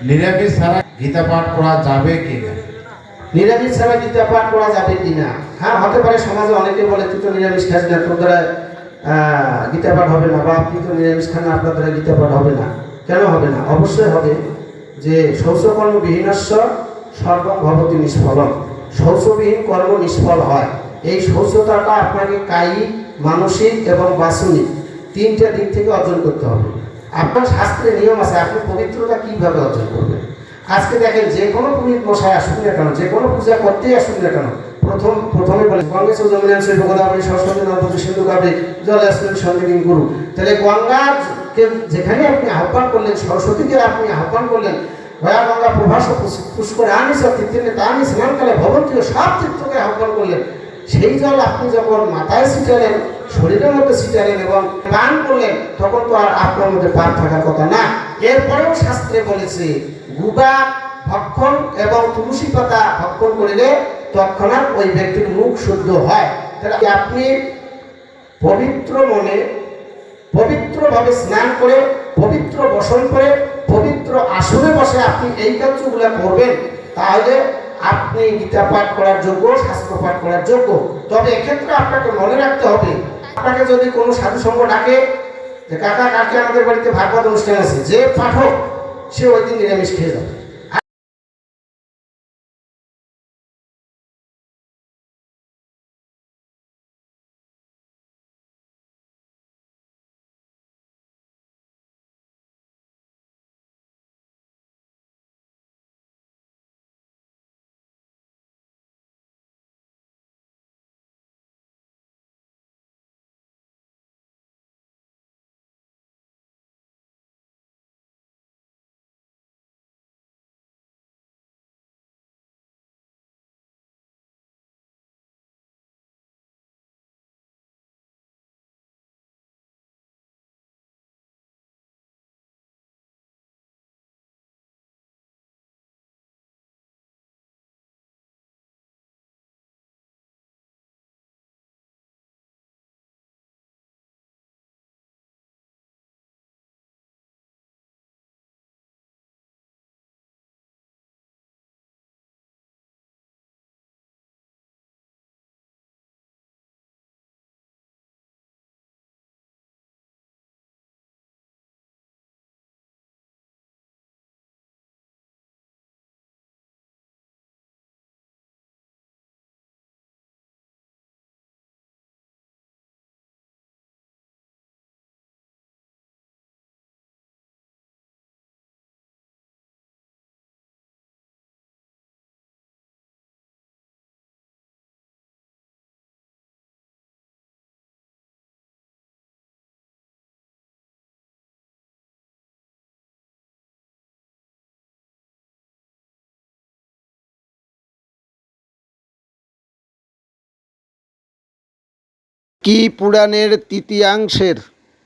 নিরামিষ ছাড়া গীতা পাঠ করা যাবে কিনা? নিরামিষ ছাড়া গীতা পাঠ করা যাবে কিনা? হ্যাঁ, হতে পারে। সমাজে অনেকে বলে তুই তো নিরামিষ খাস না, তোর দ্বারা গীতা পাঠ হবে না, বা আপনি তো নিরামিষ খান না, আপনার দ্বারা গীতা পাঠ হবে না। কেন হবে না? অবশ্যই হবে। যে শৌচকর্ম বিহীনস্য সর্বং ভবতি নিষ্ফলম, শৌচবিহীন কর্ম নিষ্ফল হয়। এই শৌচতাটা আপনাকে কায়িক, মানসিক এবং বাসনিক তিনটা দিক থেকে অর্জন করতে হবে। আপনার শাস্ত্রে নিয়ম আছে, আপনি পবিত্রতা কীভাবে অর্জন করবেন। আজকে দেখেন, যে কোনো পুরোহিত মশাই আসুন না কেন, যে কোনো পূজা করতেই আসুন না কেন, প্রথমে বলে গঙ্গে সৌজমিনান শৈব গোদাবরী সরস্বতী নর্মদে সিন্ধু কাবে জলে আসলেন সঙ্গীদিন গুরু। তাহলে গঙ্গাকে যেখানে আপনি আহ্বান করলেন, সরস্বতীকে আপনি আহ্বান করলেন, ভয়া গঙ্গা প্রভাস পুষ্করে আনি সব তীর্থে তানি স্নানকালে ভবন্তীয় সব তীর্থকে আহ্বান করলেন। সেই জল আপনি যখন মাথায় ছিটালেন, শরীরের মধ্যে ছিটালেন এবং পান করলেন, তখন তো আর আপনার মধ্যে পাপ থাকার কথা না। এরপরেও শাস্ত্রে বলেছে গুবা ভক্ষণ এবং তুলসী পাতা ভক্ষণ করিলে তৎক্ষণাৎ ওই ব্যক্তির মুখ শুদ্ধ হয়। তাহলে আপনি পবিত্র মনে, পবিত্রভাবে স্নান করে, পবিত্র বসন করে, পবিত্র আসনে বসে আপনি এই কার্যগুলো করবেন, তাহলে আপনি গীতা পাঠ করার যোগ্য, শাস্ত্র পাঠ করার যোগ্য। তবে এক্ষেত্রে আপনাকে মনে রাখতে হবে, আপনাকে যদি কোনো সাধু সঙ্গ ডাকে যে কাকা কালকে আমাদের বাড়িতে ভাগবত অনুষ্ঠান আছে, যে পাঠক সে ওই দিন নিরামিষ খেয়ে যাবে। কি পুরাণের তৃতীয়াংশের